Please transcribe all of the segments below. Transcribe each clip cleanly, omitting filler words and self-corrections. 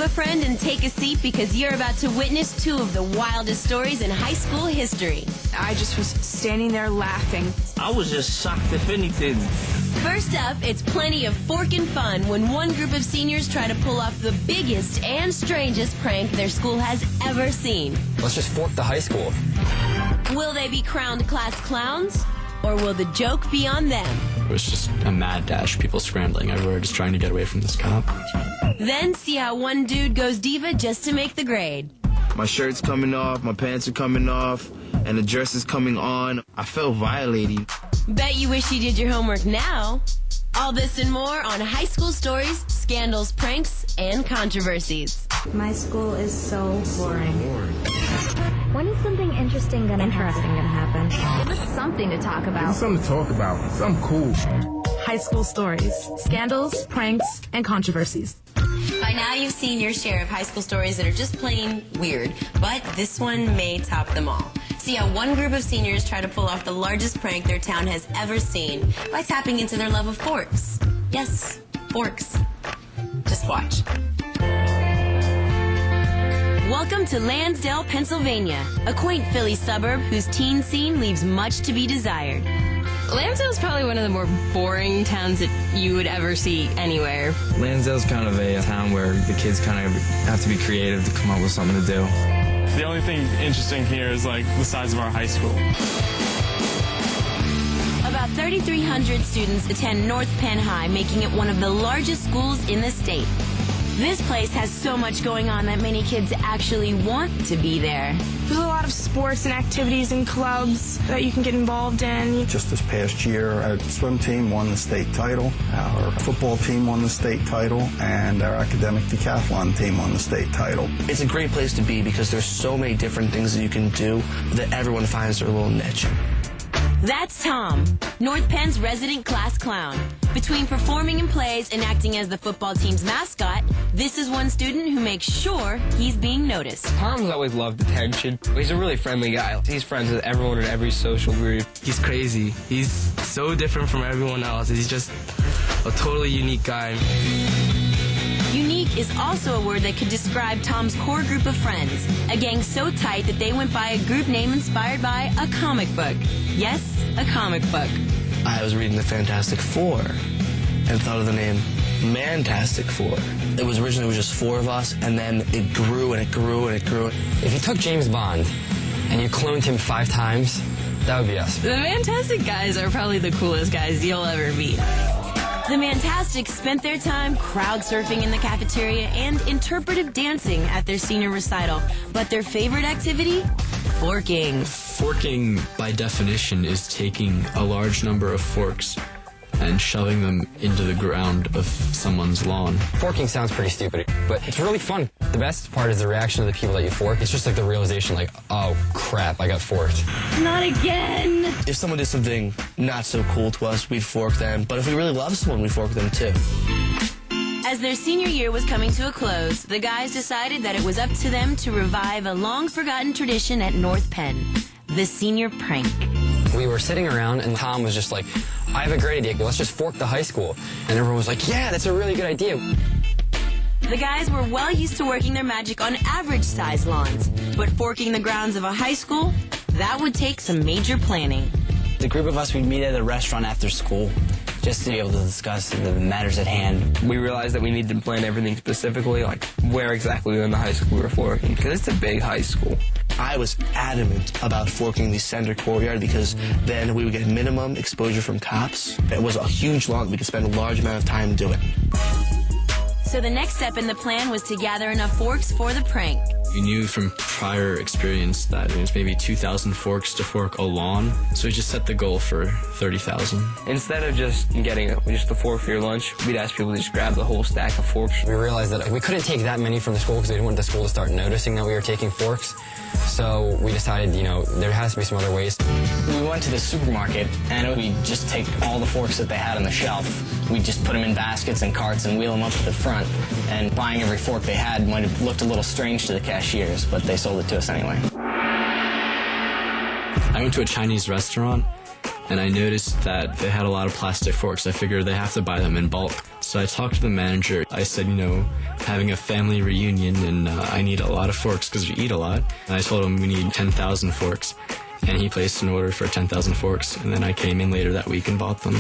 a friend and take a seat because you're about to witness two of the wildest stories in high school history. I just was standing there laughing. I was just shocked, if anything. First up, it's plenty of forking fun when one group of seniors try to pull off the biggest and strangest prank their school has ever seen. Let's just fork the high school. Will they be crowned class clowns? Or will the joke be on them? It was just a mad dash, people scrambling everywhere, just trying to get away from this cop. Then see how one dude goes diva just to make the grade. My shirt's coming off, my pants are coming off, and the dress is coming on. I felt violated. Bet you wish you did your homework now. All this and more on high school stories, scandals, pranks, and controversies. My school is so boring. When is something interesting gonna happen? Give us something to talk about. Something to talk about. Something cool. High school stories, scandals, pranks, and controversies. By now you've seen your share of high school stories that are just plain weird, but this one may top them all. See how one group of seniors try to pull off the largest prank their town has ever seen by tapping into their love of forks. Yes, forks. Just watch. Welcome to Lansdale, Pennsylvania, a quaint Philly suburb whose teen scene leaves much to be desired. Lansdale's probably one of the more boring towns that you would ever see anywhere. Lansdale's kind of a town where the kids kind of have to be creative to come up with something to do. The only thing interesting here is like the size of our high school. About 3,300 students attend North Penn High, making it one of the largest schools in the state. This place has so much going on that many kids actually want to be there. There's a lot of sports and activities and clubs that you can get involved in. Just this past year, our swim team won the state title, our football team won the state title, and our academic decathlon team won the state title. It's a great place to be because there's so many different things that you can do that everyone finds their little niche. That's Tom, North Penn's resident class clown. Between performing in plays and acting as the football team's mascot, this is one student who makes sure he's being noticed. Tom's always loved attention. He's a really friendly guy. He's friends with everyone in every social group. He's crazy. He's so different from everyone else. He's just a totally unique guy. Unique is also a word that could describe Tom's core group of friends, a gang so tight that they went by a group name inspired by a comic book. Yes, a comic book. I was reading the Fantastic Four and thought of the name Mantastic Four. It was originally just four of us, and then it grew and it grew and it grew. If you took James Bond and you cloned him 5 times, that would be us. The Fantastic guys are probably the coolest guys you'll ever meet. The Mantastics spent their time crowd surfing in the cafeteria and interpretive dancing at their senior recital. But their favorite activity? Forking. Forking, by definition, is taking a large number of forks and shoving them into the ground of someone's lawn. Forking sounds pretty stupid, but it's really fun. The best part is the reaction of the people that you fork. It's just like the realization, like, oh, crap, I got forked. Not again! If someone did something not so cool to us, we'd fork them. But if we really love someone, we'd fork them too. As their senior year was coming to a close, the guys decided that it was up to them to revive a long-forgotten tradition at North Penn, the senior prank. We were sitting around, and Tom was just like, I have a great idea. Let's just fork the high school. And everyone was like, yeah, that's a really good idea. The guys were well used to working their magic on average-sized lawns, but forking the grounds of a high school, that would take some major planning. The group of us, we'd meet at a restaurant after school just to be able to discuss the matters at hand. We realized that we needed to plan everything specifically, like where exactly in the high school we were forking, because it's a big high school. I was adamant about forking the center courtyard because then we would get minimum exposure from cops. It was a huge lawn. We could spend a large amount of time doing it. So the next step in the plan was to gather enough forks for the prank. We knew from prior experience that it was maybe 2,000 forks to fork a lawn, so we just set the goal for 30,000. Instead of just getting just a fork for your lunch, we'd ask people to just grab the whole stack of forks. We realized that we couldn't take that many from the school because we didn't want the school to start noticing that we were taking forks. So we decided, there has to be some other ways. We went to the supermarket, and we just take all the forks that they had on the shelf. We just put them in baskets and carts and wheel them up to the front. And buying every fork they had might have looked a little strange to the cashiers, but they sold it to us anyway. I went to a Chinese restaurant, and I noticed that they had a lot of plastic forks. I figured they have to buy them in bulk. So I talked to the manager. I said, you know, having a family reunion and I need a lot of forks because we eat a lot. And I told him we need 10,000 forks. And he placed an order for 10,000 forks. And then I came in later that week and bought them.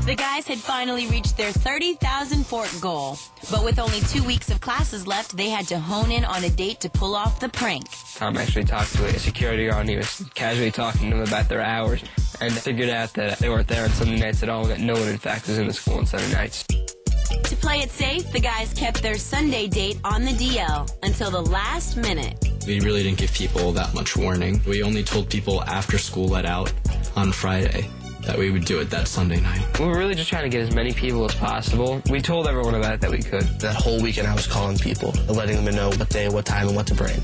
The guys had finally reached their 30,000 fork goal. But with only 2 weeks of classes left, they had to hone in on a date to pull off the prank. Tom actually talked to a security guard, and he was casually talking to them about their hours, and figured out that they weren't there on Sunday nights at all, that no one, in fact, was in the school on Sunday nights. To play it safe, the guys kept their Sunday date on the DL until the last minute. We really didn't give people that much warning. We only told people after school let out on Friday that we would do it that Sunday night. We were really just trying to get as many people as possible. We told everyone about it that we could. That whole weekend I was calling people, letting them know what day, what time, and what to bring.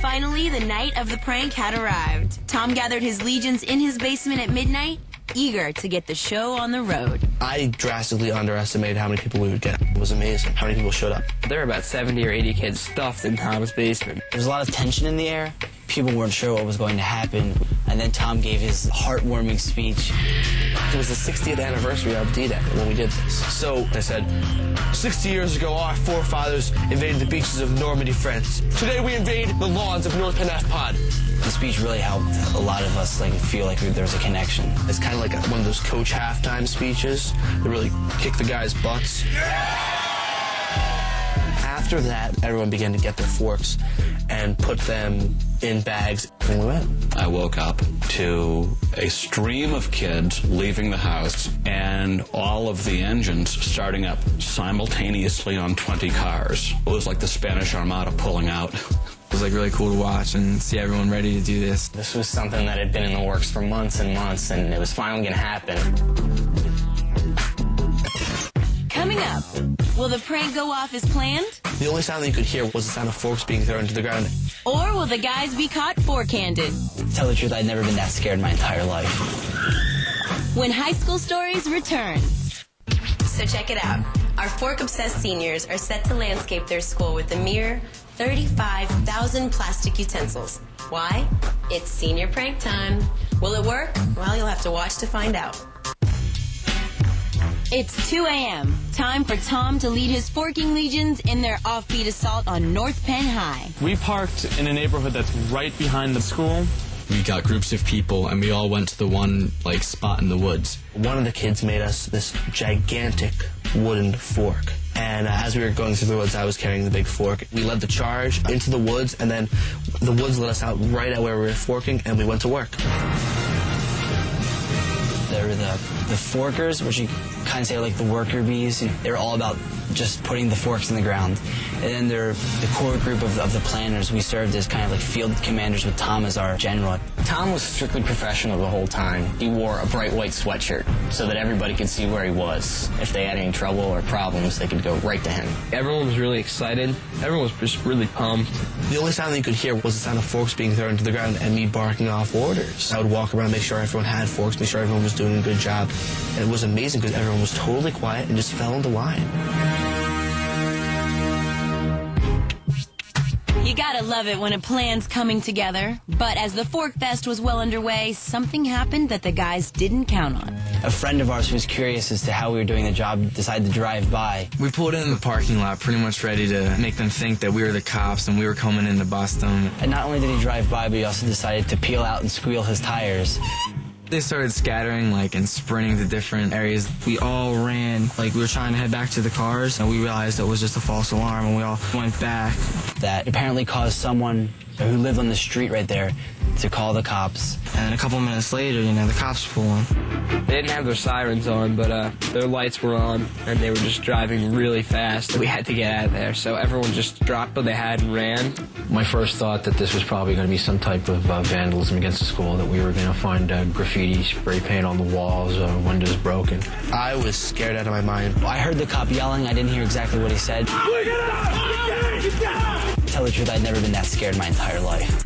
Finally, the night of the prank had arrived. Tom gathered his legions in his basement at midnight, eager to get the show on the road. I drastically underestimated how many people we would get. It was amazing how many people showed up. There were about 70 or 80 kids stuffed in Tom's basement. There was a lot of tension in the air. People weren't sure what was going to happen. And then Tom gave his heartwarming speech. It was the 60th anniversary of D-Day when we did this. So I said, 60 years ago, our forefathers invaded the beaches of Normandy, France. Today we invade the lawns of North Penaf-Pod. The speech really helped a lot of us feel like there was a connection. It's kind of like one of those coach halftime speeches that really kick the guys' butts. After that, everyone began to get their forks and put them in bags, and we went. I woke up to a stream of kids leaving the house and all of the engines starting up simultaneously on 20 cars. It was like the Spanish Armada pulling out. It was really cool to watch and see everyone ready to do this. This was something that had been in the works for months and months, and it was finally going to happen. Coming up, will the prank go off as planned? The only sound that you could hear was the sound of forks being thrown to the ground. Or will the guys be caught fork-handed? To tell the truth, I'd never been that scared in my entire life. When High School Stories returns. So check it out. Our fork-obsessed seniors are set to landscape their school with a mere 35,000 plastic utensils. Why? It's senior prank time. Will it work? Well, you'll have to watch to find out. It's 2 a.m. Time for Tom to lead his forking legions in their offbeat assault on North Penn High. We parked in a neighborhood that's right behind the school. We got groups of people, and we all went to the one spot in the woods. One of the kids made us this gigantic wooden fork. And as we were going through the woods, I was carrying the big fork. We led the charge into the woods, and then the woods let us out right at where we were forking, and we went to work. There were the forkers, which you kind of say are like the worker bees. They were all about just putting the forks in the ground. And then there were the core group of the planners. We served as kind of like field commanders with Tom as our general. Tom was strictly professional the whole time. He wore a bright white sweatshirt so that everybody could see where he was. If they had any trouble or problems, they could go right to him. Everyone was really excited. Everyone was just really pumped. The only sound that you could hear was the sound of forks being thrown to the ground and me barking off orders. I would walk around, make sure everyone had forks, make sure everyone was doing a good job. And it was amazing because everyone was totally quiet and just fell into line. You gotta love it when a plan's coming together. But as the Fork Fest was well underway, something happened that the guys didn't count on. A friend of ours who was curious as to how we were doing the job decided to drive by. We pulled in the parking lot pretty much ready to make them think that we were the cops and we were coming in to bust them. And not only did he drive by, but he also decided to peel out and squeal his tires. They started scattering and sprinting to different areas. We all ran we were trying to head back to the cars, and we realized it was just a false alarm, and we all went back. That apparently caused someone who lived on the street right there to call the cops. And a couple minutes later, the cops pull in. They didn't have their sirens on, but their lights were on, and they were just driving really fast. We had to get out of there, so everyone just dropped what they had and ran. My first thought that this was probably going to be some type of vandalism against the school, that we were going to find graffiti, spray paint on the walls, windows broken. I was scared out of my mind. I heard the cop yelling. I didn't hear exactly what he said. To tell the truth, I'd never been that scared in my entire life.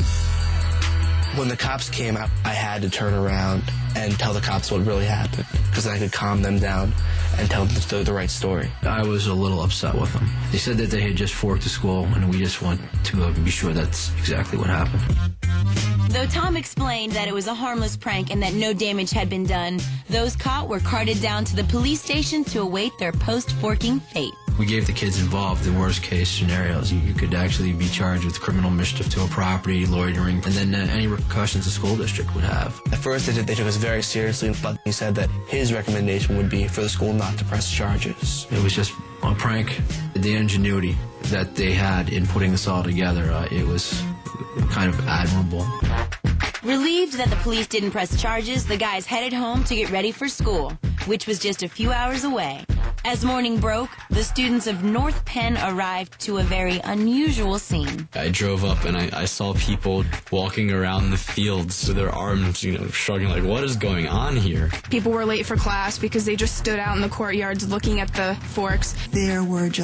When the cops came out, I had to turn around and tell the cops what really happened, because then I could calm them down and tell them the right story. I was a little upset with them. They said that they had just forked the school, and we just want to be sure that's exactly what happened. Though Tom explained that it was a harmless prank and that no damage had been done, those caught were carted down to the police station to await their post-forking fate. We gave the kids involved the worst case scenarios. You could actually be charged with criminal mischief to a property, loitering, and then any repercussions the school district would have. At first, they took us very seriously, but he said that his recommendation would be for the school not to press charges. It was just a prank. The ingenuity that they had in putting this all together, it was kind of admirable. Relieved that the police didn't press charges, the guys headed home to get ready for school, which was just a few hours away. As morning broke, the students of North Penn arrived to a very unusual scene. I drove up and I saw people walking around the fields with their arms, shrugging like, what is going on here? People were late for class because they just stood out in the courtyards looking at the forks. There were just